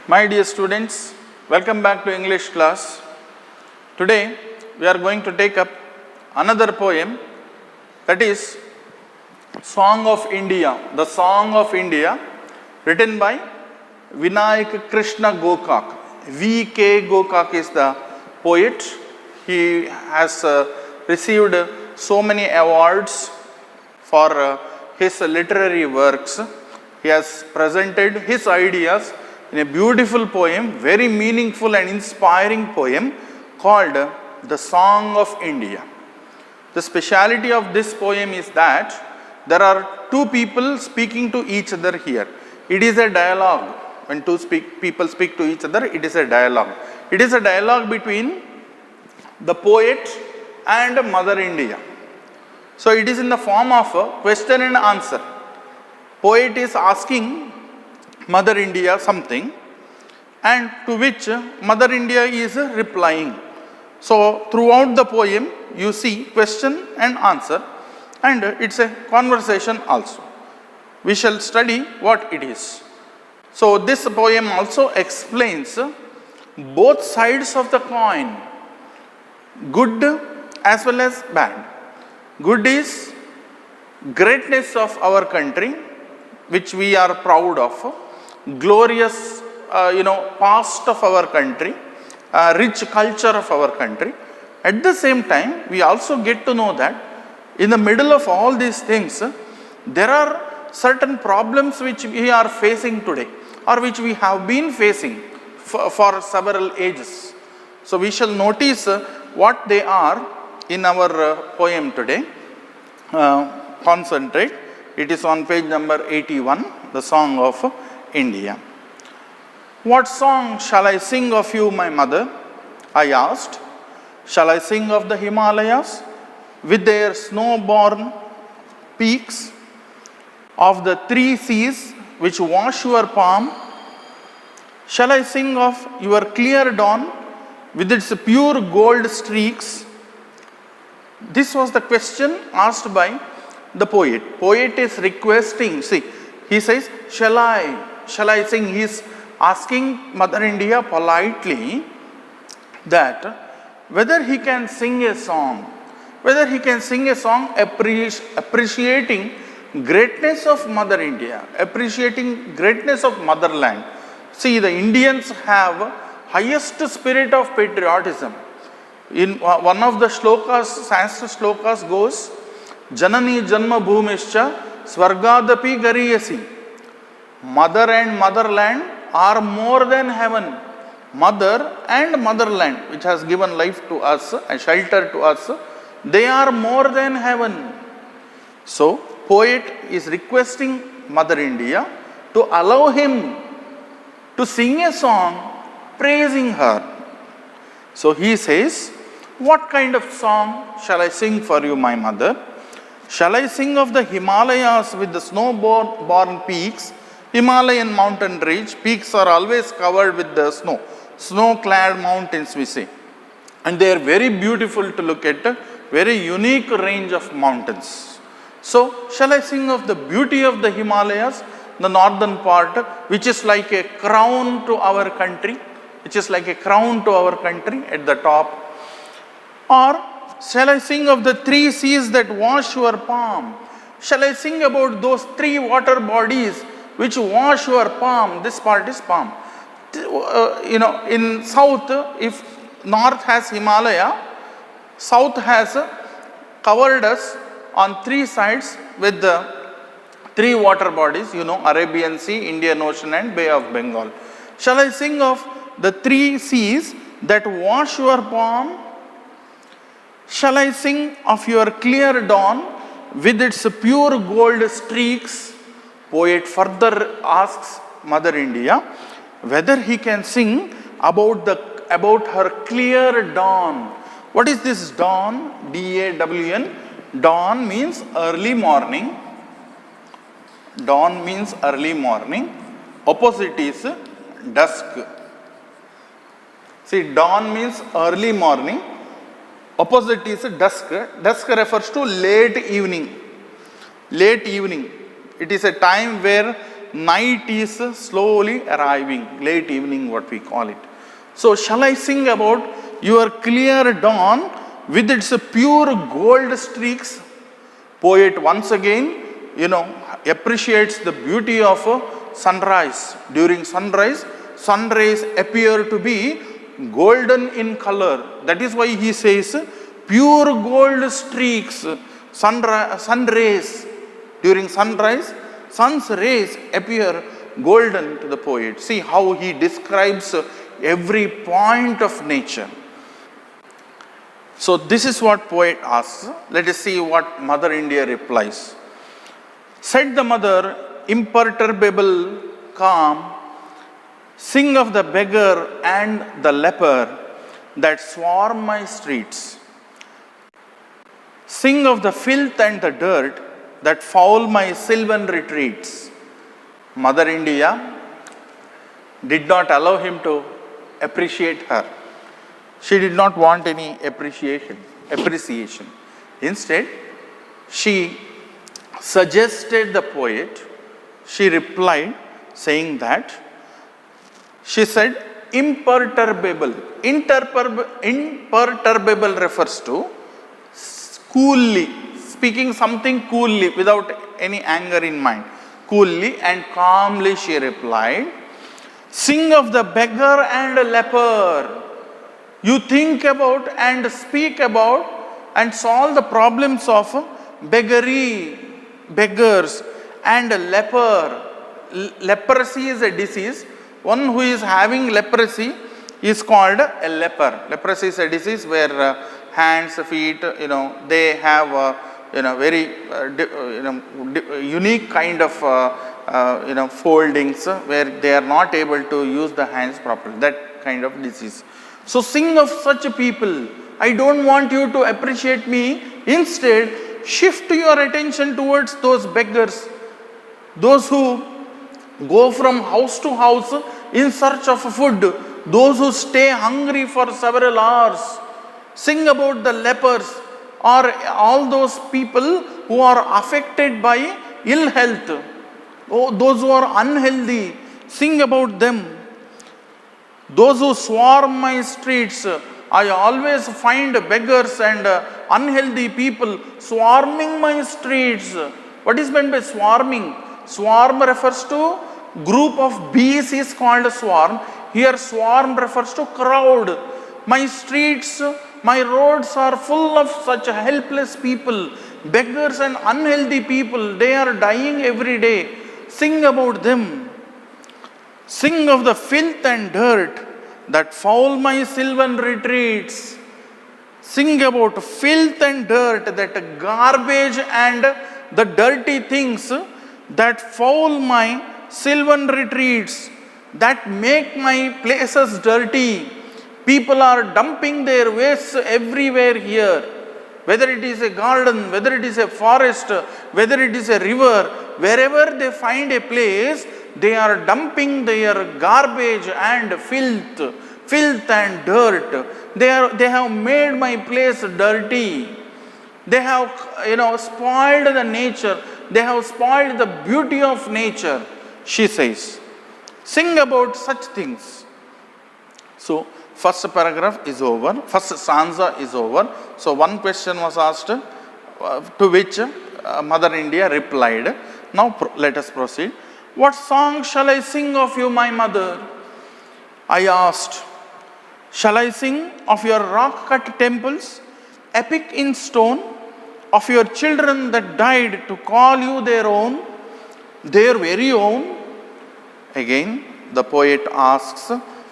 My dear students, welcome back to English class. Today we are going to take up another poem, that is Song of India. The Song of India, written by Vinayak Krishna Gokak. V.K. Gokak is the poet. He has received so many awards for his literary works. He has presented his ideas in a beautiful poem, very meaningful and inspiring poem called The Song of India. The speciality of this poem is that there are two people speaking to each other here. It is a dialogue. When people speak to each other, it is a dialogue. It is a dialogue between the poet and Mother India. So it is in the form of a question and answer. Poet is asking Mother India something, and to which Mother India is replying. So throughout the poem you see question and answer, and it's a conversation also. We shall study what it is. So this poem also explains both sides of the coin, good as well as bad. Good is greatness of our country, which we are proud of, glorious past of our country, rich culture of our country. At the same time, we also get to know that in the middle of all these things, there are certain problems which we are facing today, or which we have been facing for several ages. So we shall notice what they are in our poem today. Concentrate. It is on page number 81, the Song of India. What song shall I sing of you, my mother? I asked. Shall I sing of the Himalayas with their snow-born peaks, of the three seas which wash your palm? Shall I sing of your clear dawn with its pure gold streaks? This was the question asked by the poet. Poet is requesting, he says, shall I sing? He is asking Mother India politely that whether he can sing a song, appreciating greatness of Mother India, appreciating greatness of motherland. See, the Indians have highest spirit of patriotism. In one of the shlokas, Sanskrit shlokas goes, Janani Janma Bhumischa Swargadapi Gariyasi. Mother and motherland are more than heaven. Mother and motherland, which has given life to us and shelter to us, they are more than heaven. So, poet is requesting Mother India to allow him to sing a song praising her. So he says, what kind of song shall I sing for you, my mother? Shall I sing of the Himalayas with the snow-born peaks? Himalayan mountain range, peaks are always covered with the snow. Snow-clad mountains, we say. And they are very beautiful to look at, very unique range of mountains. So, shall I sing of the beauty of the Himalayas, the northern part, which is like a crown to our country, at the top? Or shall I sing of the three seas that wash your palm? Shall I sing about those three water bodies which wash your palm? This part is palm. In south, if north has Himalaya, south has covered us on three sides with the three water bodies, Arabian Sea, Indian Ocean and Bay of Bengal. Shall I sing of the three seas that wash your palm? Shall I sing of your clear dawn with its pure gold streaks? Poet further asks Mother India whether he can sing about her clear dawn. What is this dawn? D-A-W-N. Dawn means early morning. Dawn means early morning. Opposite is dusk. See, dawn means early morning. Opposite is dusk. Dusk refers to late evening. Late evening. It is a time where night is slowly arriving, late evening what we call it. So shall I sing about your clear dawn with its pure gold streaks? Poet once again, appreciates the beauty of sunrise. During sunrise, sun rays appear to be golden in color. That is why he says pure gold streaks, sun rays. During sunrise, sun's rays appear golden to the poet. See how he describes every point of nature. So this is what poet asks. Let us see what Mother India replies. Said the mother, imperturbable, calm, sing of the beggar and the leper that swarm my streets. Sing of the filth and the dirt that foul my sylvan retreats. Mother India did not allow him to appreciate her. She did not want any appreciation. Instead, she suggested the poet. She replied saying that, she said, imperturbable. Imperturbable refers to coolly, speaking something coolly without any anger in mind. Coolly and calmly she replied, sing of the beggar and leper. You think about and speak about and solve the problems of beggars and leper. Leprosy is a disease. One who is having leprosy is called a leper. Leprosy is a disease where hands, feet, they have very unique kind of foldings where they are not able to use the hands properly. That kind of disease. So sing of such people. I don't want you to appreciate me. Instead, shift your attention towards those beggars, those who go from house to house in search of food, those who stay hungry for several hours. Sing about the lepers or all those people who are affected by ill health, those who are unhealthy. Sing about them. Those who swarm my streets, I always find beggars and unhealthy people swarming my streets. What is meant by swarming? Swarm refers to group of bees is called swarm. Here swarm refers to crowd. My streets, my roads are full of such helpless people, beggars and unhealthy people. They are dying every day. Sing about them. Sing of the filth and dirt that foul my sylvan retreats. Sing about filth and dirt, that garbage and the dirty things that foul my sylvan retreats, that make my places dirty. People are dumping their wastes everywhere here. Whether it is a garden, whether it is a forest, whether it is a river, wherever they find a place, they are dumping their garbage and filth and dirt. They have made my place dirty. They have, spoiled the nature. They have spoiled the beauty of nature, she says. Sing about such things. So, first paragraph is over. First stanza is over. So, one question was asked to which Mother India replied. Now, let us proceed. What song shall I sing of you, my mother? I asked. Shall I sing of your rock-cut temples, epic in stone, of your children that died to call you their own, their very own? Again, the poet asks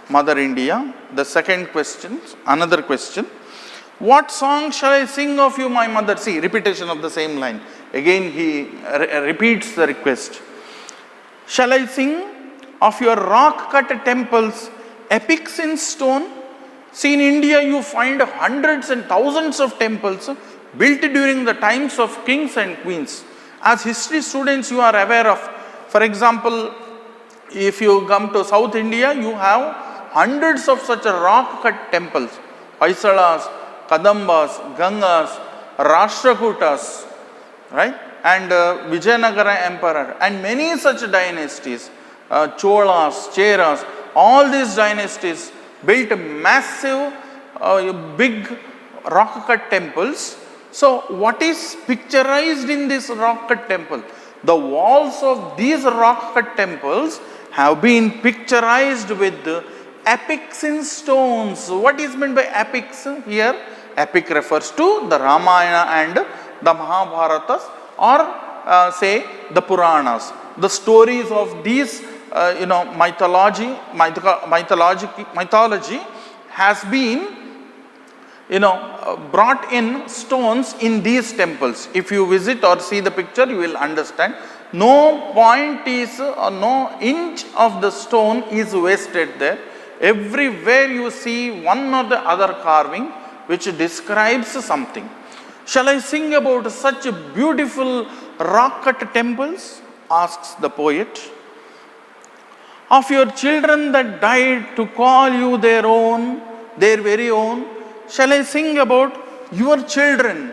Mother India the second question, another question. What song shall I sing of you, my mother? See, repetition of the same line. Again, he repeats the request. Shall I sing of your rock-cut temples, epics in stone? See, in India you find hundreds and thousands of temples built during the times of kings and queens. As history students, you are aware of. For example, if you come to South India, you have hundreds of such rock-cut temples. Hoysalas, Kadambas, Gangas, Rashtrakutas, right? and Vijayanagara Emperor, and many such dynasties, Cholas, Cheras, all these dynasties built massive, big rock-cut temples. So what is picturized in this rock-cut temple? The walls of these rock-cut temples have been picturized with epics in stones. What is meant by epics here? Epic refers to the Ramayana and the Mahabharatas, or say the Puranas. The stories of these mythology has been brought in stones in these temples. If you visit or see the picture, you will understand. No point is, or no inch of the stone is wasted there. Everywhere you see one or the other carving which describes something. Shall I sing about such beautiful rock-cut temples? Asks the poet. Of your children that died to call you their own, their very own, shall I sing about your children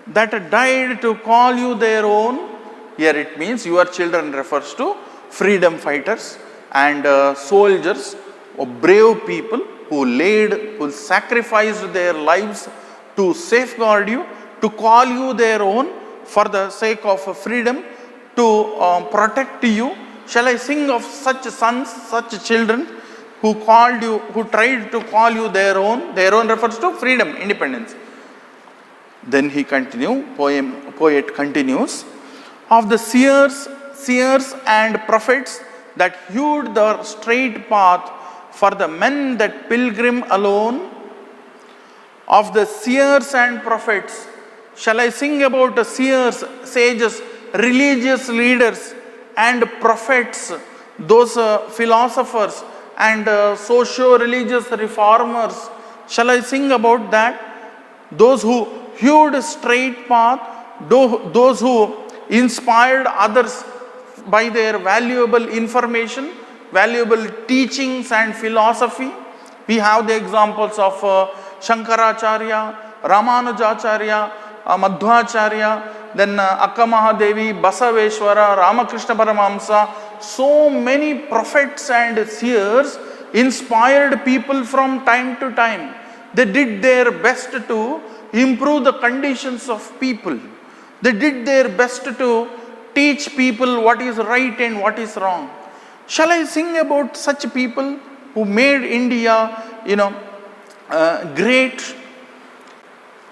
that died to call you their own? Here it means your children refers to freedom fighters and soldiers, or brave people who sacrificed their lives to safeguard you, to call you their own for the sake of freedom, to protect you. Shall I sing of such sons, such children who called you, who tried to call you their own? Their own refers to freedom, independence. Then he poet continues, of the seers and prophets that hewed the straight path for the men that pilgrim alone. Of the seers and prophets, shall I sing about the seers, sages, religious leaders and prophets, those philosophers and socio-religious reformers? Shall I sing about that? Those who hewed straight path, those who inspired others by their valuable information, valuable teachings and philosophy. We have the examples of Shankaracharya, Ramanujacharya, Madhvacharya, then Akka Mahadevi, Basaveshwara, Ramakrishna Paramahamsa. So many prophets and seers inspired people from time to time. They did their best to improve the conditions of people. They did their best to teach people what is right and what is wrong. Shall I sing about such people who made India, great?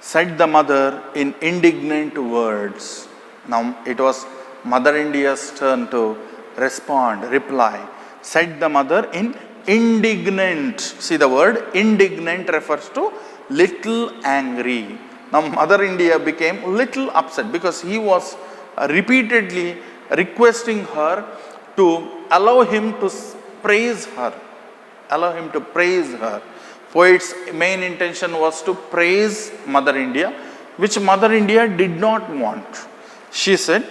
Said the mother in indignant words. Now it was Mother India's turn to reply. Said the mother in indignant. See, the word indignant refers to little angry. Now Mother India became little upset because he was repeatedly requesting her to allow him to praise her. Allow him to praise her. Poet's main intention was to praise Mother India, which Mother India did not want. She said,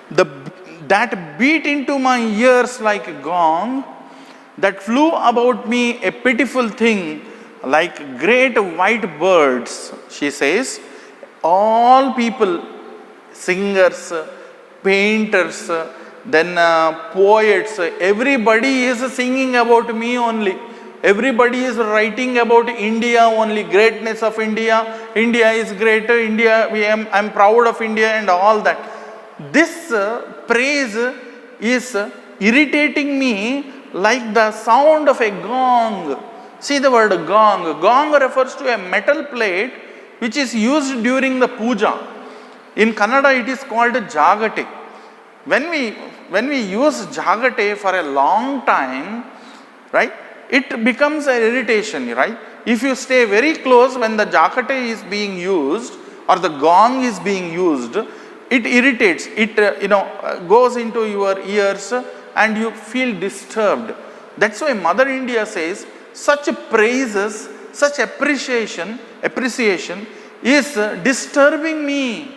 that beat into my ears like a gong, that flew about me a pitiful thing like great white birds. She says, all people, singers, painters, then poets, everybody is singing about me only. Everybody is writing about India only, greatness of India. India is great, India, I'm proud of India and all that. This praise is irritating me like the sound of a gong. See the word gong. Gong refers to a metal plate which is used during the puja. In Kannada it is called jagate. When we use jagate for a long time, right, it becomes an irritation, right? If you stay very close when the jagate is being used or the gong is being used, it irritates. It goes into your ears and you feel disturbed. That's why Mother India says such praises, such appreciation is disturbing me.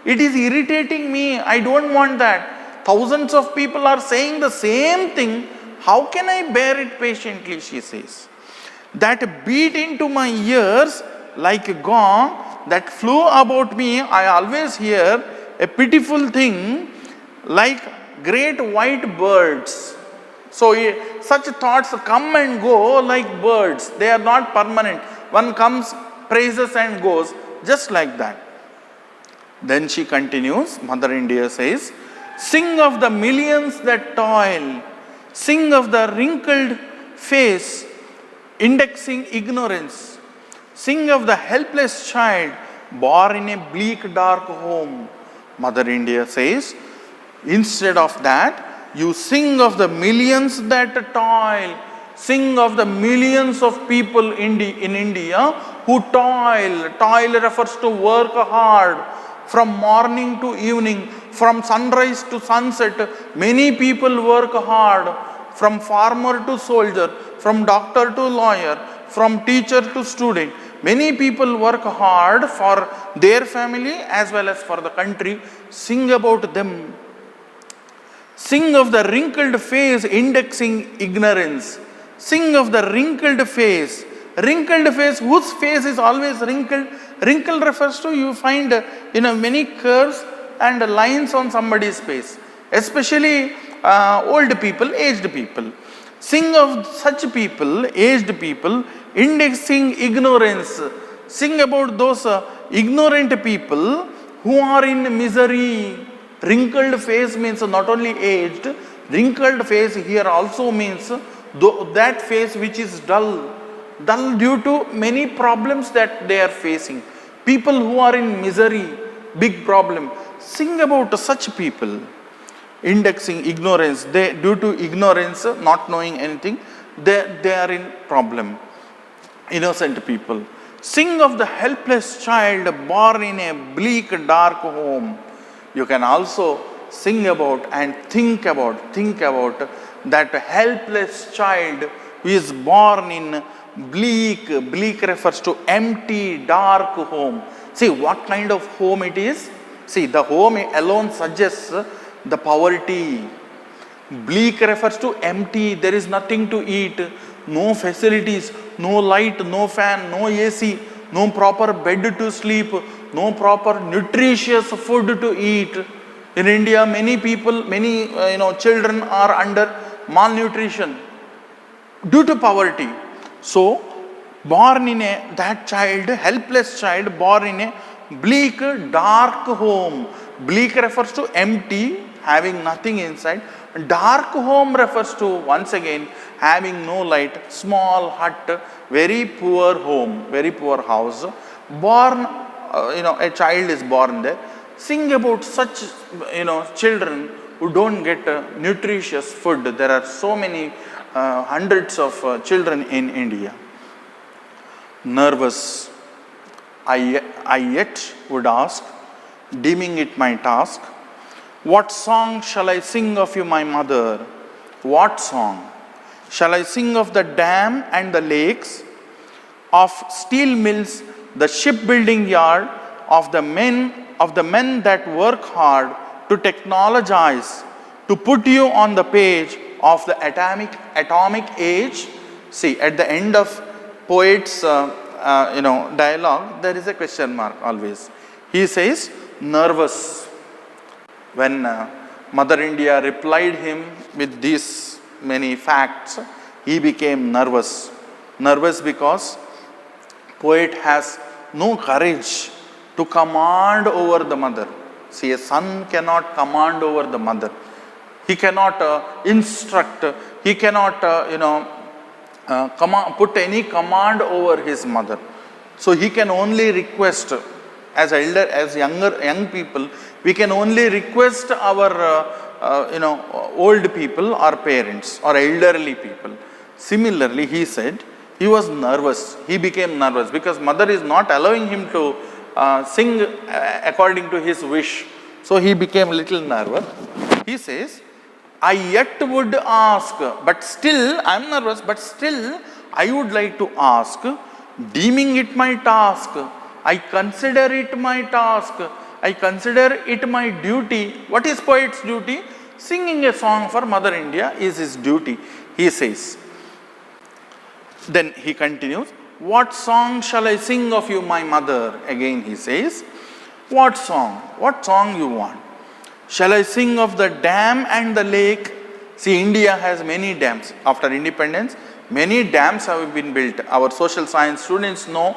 It is irritating me. I don't want that. Thousands of people are saying the same thing. How can I bear it patiently, she says. That beat into my ears like a gong, that flew about me, I always hear a pitiful thing like great white birds. So such thoughts come and go like birds. They are not permanent. One comes, praises and goes, just like that. Then she continues, Mother India says, sing of the millions that toil, sing of the wrinkled face, indexing ignorance, sing of the helpless child born in a bleak dark home. Mother India says, instead of that, you sing of the millions that toil, sing of the millions of people in India who toil. Toil refers to work hard from morning to evening, from sunrise to sunset. Many people work hard, from farmer to soldier, from doctor to lawyer, from teacher to student. Many people work hard for their family as well as for the country. Sing about them. Sing of the wrinkled face, indexing ignorance. Sing of the wrinkled face. Wrinkled face, whose face is always wrinkled? Wrinkle refers to, you find many curves and lines on somebody's face, especially old people, aged people. Sing of such people, aged people, indexing ignorance. Sing about those ignorant people who are in misery. Wrinkled face means not only aged, wrinkled face here also means that face which is dull due to many problems that they are facing. People who are in misery, big problem. Sing about such people. Indexing ignorance, due to ignorance, not knowing anything, they are in problem. Innocent people. Sing of the helpless child born in a bleak dark home. You can also sing about and think about that helpless child who is born in bleak refers to empty, dark home. See what kind of home it is? See, the home alone suggests the poverty. Bleak refers to empty, there is nothing to eat, no facilities, no light, no fan, no AC, no proper bed to sleep, no proper nutritious food to eat. In India, many people, many children are under malnutrition due to poverty. So, born in that child, helpless child, born in a bleak, dark home. Bleak refers to empty, having nothing inside. Dark home refers to, once again, having no light, small hut, very poor home, very poor house. Born, a child is born there. Sing about such, children who don't get nutritious food. There are so many hundreds of children in India. Nervous, I yet would ask, deeming it my task, what song shall I sing of you, my mother? What song? Shall I sing of the dam and the lakes, of steel mills, the shipbuilding yard, of the men that work hard to technologize, to put you on the page of the atomic age? See, at the end of poet's dialogue, there is a question mark always. He says, nervous. When Mother India replied him with these many facts, he became nervous. Nervous because poet has no courage to command over the mother. See, a son cannot command over the mother. He cannot instruct. He cannot, put any command over his mother. So he can only request. As young people, we can only request our, old people or parents or elderly people. Similarly, he said he was nervous. He became nervous because mother is not allowing him to sing according to his wish. So he became a little nervous. He says, I yet would ask, but still, I am nervous, but still I would like to ask, deeming it my task, I consider it my task, I consider it my duty. What is poet's duty? Singing a song for Mother India is his duty, he says. Then he continues, what song shall I sing of you, my mother? Again he says, What song? What song you want? Shall I sing of the dam and the lake? See, India has many dams. After independence, many dams have been built. Our social science students know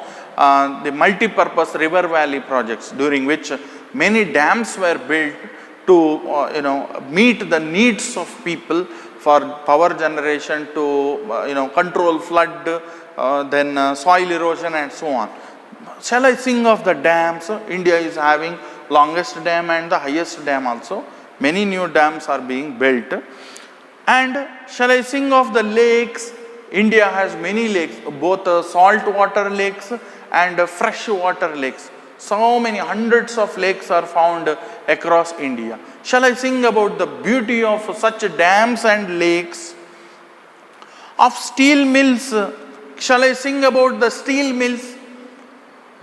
the multi-purpose river valley projects, during which many dams were built to meet the needs of people for power generation, to control flood, then soil erosion and so on. Shall I sing of the dams? India is having longest dam and the highest dam also. Many new dams are being built. And shall I sing of the lakes? India has many lakes, both salt water lakes and fresh water lakes. So many hundreds of lakes are found across India. Shall I sing about the beauty of such dams and lakes? Of steel mills, shall I sing about the steel mills?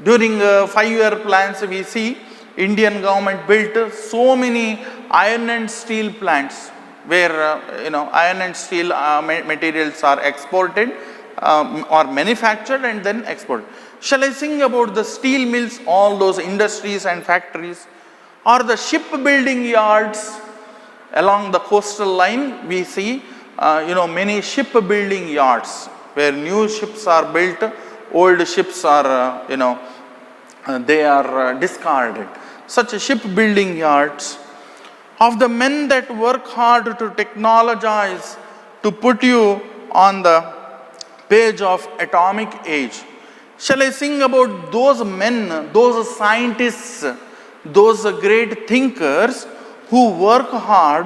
During 5-year plans, we see Indian government built so many iron and steel plants, where iron and steel materials are exported or manufactured and then exported. Shall I sing about the steel mills, all those industries and factories, or the shipbuilding yards along the coastal line? We see many shipbuilding yards where new ships are built, old ships are they are discarded. Such shipbuilding yards. Of the men that work hard to technologize, to put you on the page of atomic age. Shall I sing about those men, those scientists, those great thinkers who work hard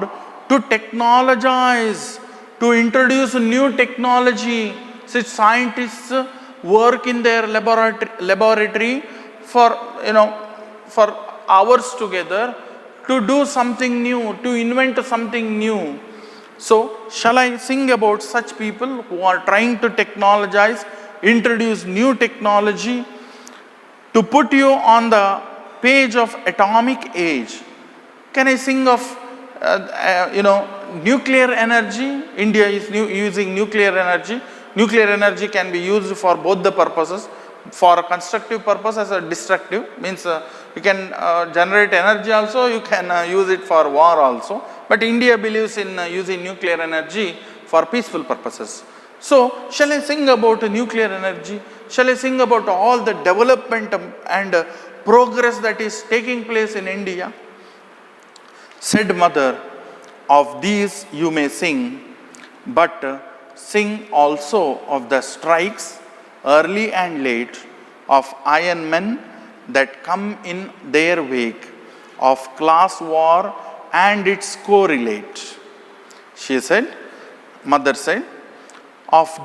to technologize, to introduce new technology? Such scientists work in their laboratory for hours together to do something new, to invent something new. So, shall I sing about such people who are trying to technologize, introduce new technology, to put you on the page of atomic age? Can I sing of nuclear energy? India is using nuclear energy. Nuclear energy can be used for both the purposes. For a constructive purpose as a destructive, means you can generate energy also, you can use it for war also. But India believes in using nuclear energy for peaceful purposes. So, shall I sing about nuclear energy? Shall I sing about all the development and progress that is taking place in India? Said mother, of these you may sing, but sing also of the strikes, early and late, of iron men that come in their wake, of class war and its correlate. She said, mother said, of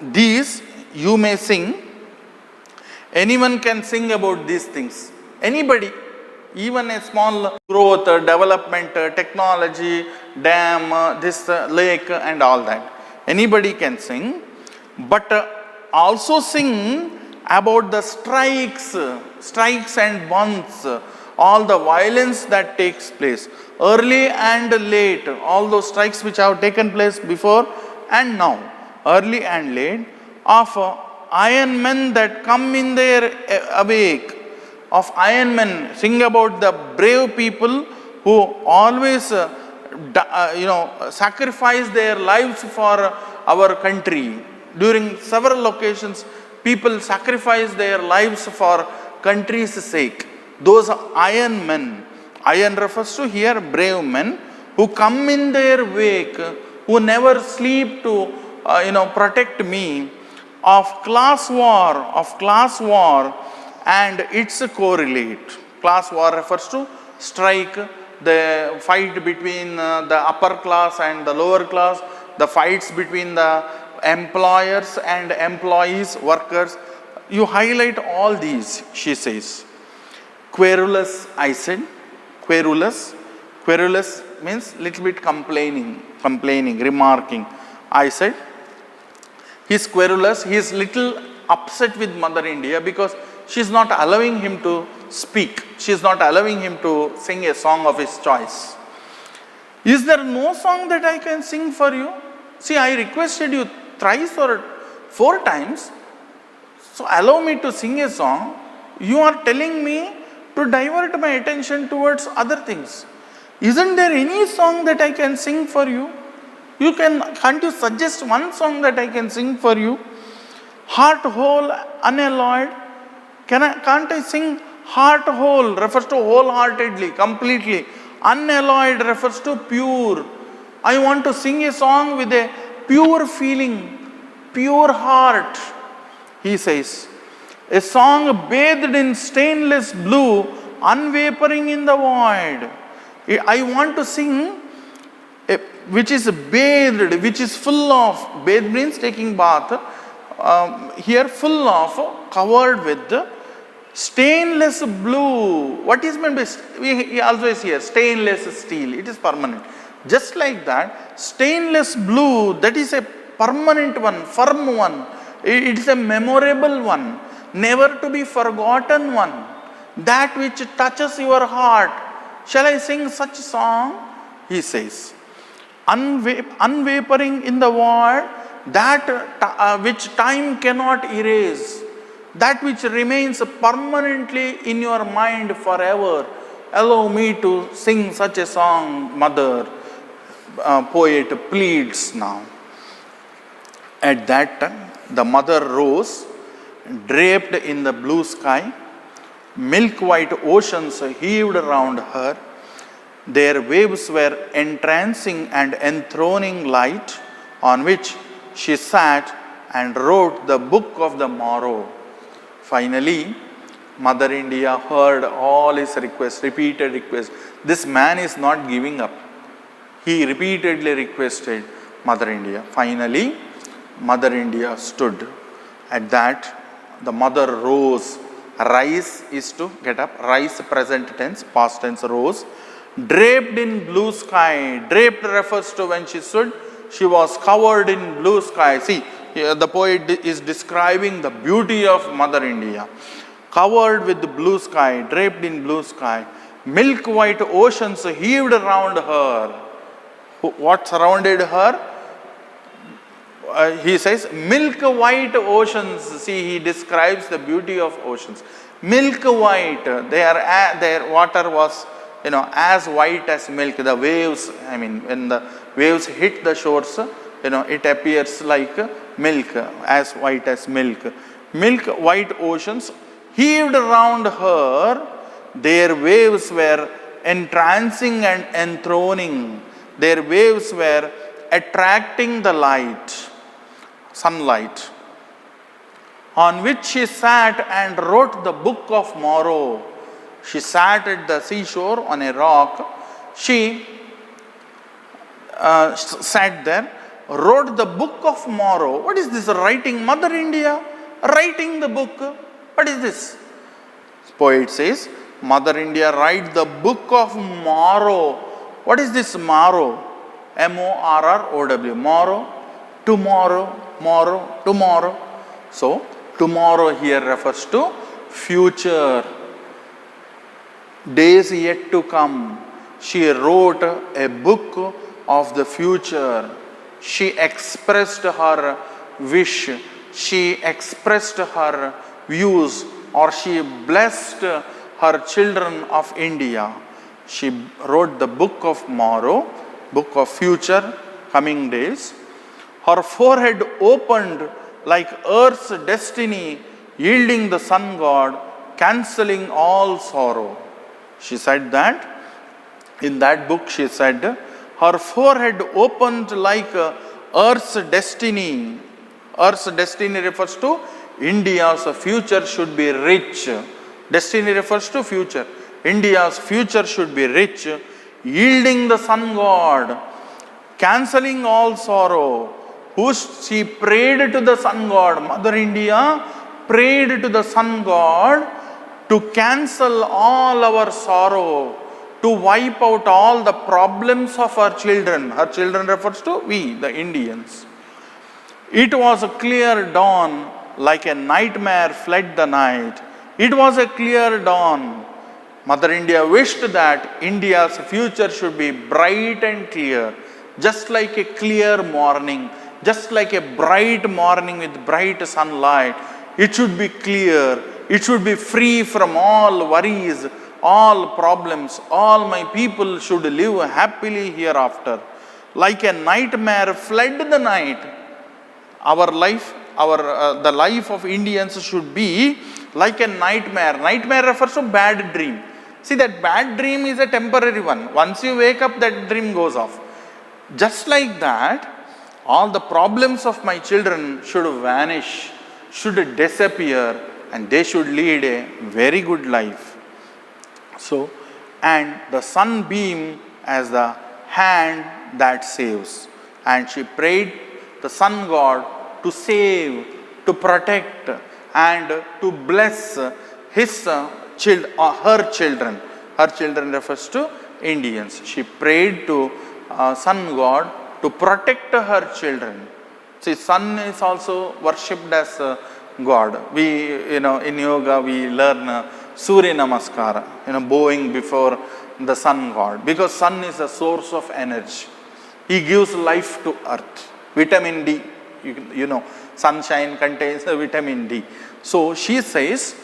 these you may sing. Anyone can sing about these things. Anybody, even a small growth, development, technology, dam, this lake and all that. Anybody can sing, but also sing about the strikes and bonds, all the violence that takes place, early and late, all those strikes which have taken place before and now, early and late, of iron men that come in their awake, of iron men, sing about the brave people who always sacrifice their lives for our country. During several occasions, people sacrifice their lives for country's sake. Those iron men, iron refers to here brave men who come in their wake, who never sleep to protect me, of class war and its correlate. Class war refers to strike, the fight between the upper class and the lower class, the fights between the employers and employees, workers. You highlight all these, she says. Querulous, I said. Querulous means little bit complaining, remarking. I said, he is querulous, he is little upset with Mother India because she is not allowing him to speak. She is not allowing him to sing a song of his choice. Is there no song that I can sing for you? See, I requested you thrice or 4 times. So allow me to sing a song. You are telling me to divert my attention towards other things. Isn't there any song that I can sing for you? Can't you suggest one song that I can sing for you? Heart whole, unalloyed. Can't I sing heart whole? Refers to wholeheartedly, completely. Unalloyed refers to pure. I want to sing a song with a pure feeling, pure heart. He says, a song bathed in stainless blue, unwavering in the void. I want to sing which is bathed, which is full of, bathed means taking bath, here full of, covered with stainless blue. What is meant by, he also is here, stainless steel, it is permanent. Just like that, stainless blue, that is a permanent one, firm one. It is a memorable one, never to be forgotten one, that which touches your heart. Shall I sing such song? He says, unwavering in the void, that which time cannot erase, that which remains permanently in your mind forever. Allow me to sing such a song, mother. Poet pleads now. At that time, the mother rose, draped in the blue sky. Milk white oceans heaved around her. Their waves were entrancing and enthroning light, on which she sat and wrote the book of the morrow. Finally, Mother India heard all his requests, repeated requests. This man is not giving up. He repeatedly requested Mother India. Finally, Mother India stood. At that, the mother rose. Rise is to get up. Rise present tense, past tense rose. Draped in blue sky. Draped refers to when she stood, she was covered in blue sky. See, here the poet is describing the beauty of Mother India. Covered with blue sky, draped in blue sky. Milk white oceans heaved around her. What surrounded her? He says, milk white oceans. See, he describes the beauty of oceans. Milk white, their water was, as white as milk. The waves, when the waves hit the shores, it appears like milk, as white as milk. Milk white oceans heaved around her. Their waves were entrancing and enthroning. Their waves were attracting the light, sunlight, on which she sat and wrote the book of morrow. She sat at the seashore on a rock. She sat there, wrote the book of morrow. What is this writing? Mother India writing the book. What is this? Poet says, Mother India write the book of morrow. What is this morrow? M-O-R-R-O-W. Morrow, tomorrow, morrow, tomorrow. So, tomorrow here refers to future. Days yet to come. She wrote a book of the future. She expressed her wish. She expressed her views, or she blessed her children of India. She wrote the book of morrow, book of future, coming days. Her forehead opened like earth's destiny, yielding the sun god, cancelling all sorrow. She said that, in that book she said, her forehead opened like earth's destiny. Earth's destiny refers to India's future should be rich. Destiny refers to future. India's future should be rich, yielding the sun god, cancelling all sorrow. She prayed to the sun god. Mother India prayed to the sun god to cancel all our sorrow, to wipe out all the problems of her children. Her children refers to we, the Indians. It was a clear dawn, like a nightmare fled the night. It was a clear dawn. Mother India wished that India's future should be bright and clear, just like a clear morning, just like a bright morning with bright sunlight. It should be clear. It should be free from all worries, all problems, all my people should live happily hereafter. Like a nightmare fled the night. Our life, the life of Indians should be like a nightmare. Nightmare refers to bad dream. See, that bad dream is a temporary one. Once you wake up, that dream goes off. Just like that, all the problems of my children should vanish, should disappear, and they should lead a very good life. So, and the sunbeam as the hand that saves. And she prayed the sun god to save, to protect, and to bless his her children. Her children refers to Indians. She prayed to sun god to protect her children. See, sun is also worshipped as God. We, in yoga we learn Surya Namaskara, bowing before the sun god, because sun is a source of energy. He gives life to earth. Vitamin D, sunshine contains vitamin D. So she says,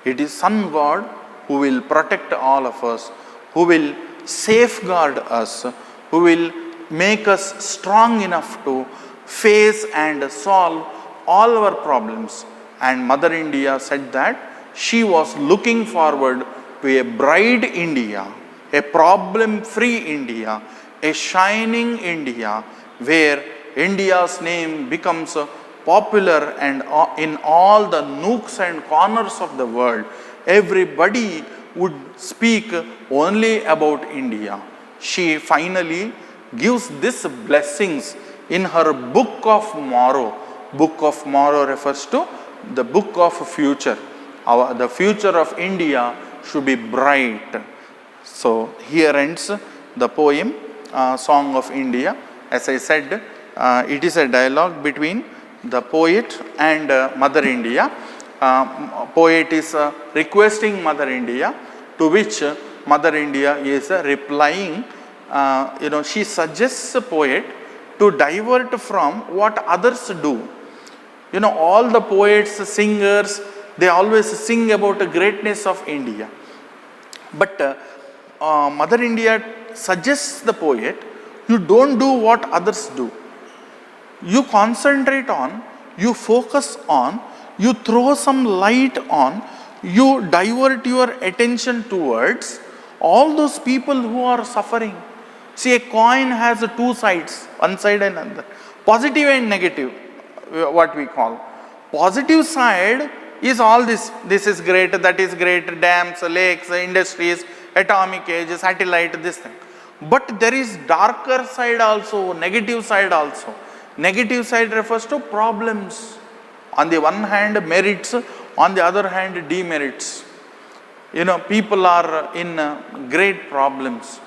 it is sun god who will protect all of us, who will safeguard us, who will make us strong enough to face and solve all our problems. And Mother India said that she was looking forward to a bright India, a problem-free India, a shining India, where India's name becomes popular and in all the nooks and corners of the world, everybody would speak only about India. She finally gives these blessings in her Book of Morrow. Book of Morrow refers to the book of future. The future of India should be bright. So here ends the poem, Song of India. As I said, it is a dialogue between the poet and Mother India. Poet is requesting Mother India, to which Mother India is replying. She suggests the poet to divert from what others do. All the poets, singers, they always sing about the greatness of India. But Mother India suggests the poet, you don't do what others do. You concentrate on, you focus on, you throw some light on, you divert your attention towards all those people who are suffering. See, a coin has two sides, one side and another. Positive and negative, what we call. Positive side is all this. This is great, that is great, dams, lakes, industries, atomic age, satellite, this thing. But there is darker side also, negative side also. Negative side refers to problems. On the one hand, merits, on the other hand, demerits. People are in great problems,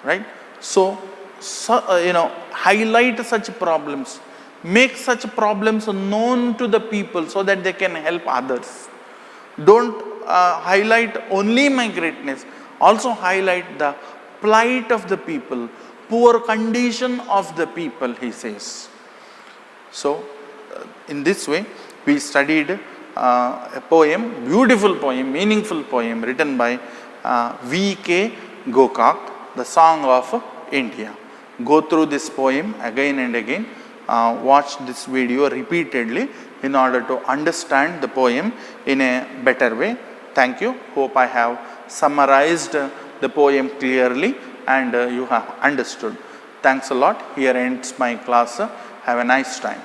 right? So highlight such problems. Make such problems known to the people so that they can help others. Don't highlight only my greatness. Also highlight the plight of the people, poor condition of the people, he says. So, in this way, we studied a poem, beautiful poem, meaningful poem written by V.K. Gokak, the Song of India. Go through this poem again and again. Watch this video repeatedly in order to understand the poem in a better way. Thank you. Hope I have summarized the poem clearly and you have understood. Thanks a lot. Here ends my class. Have a nice time.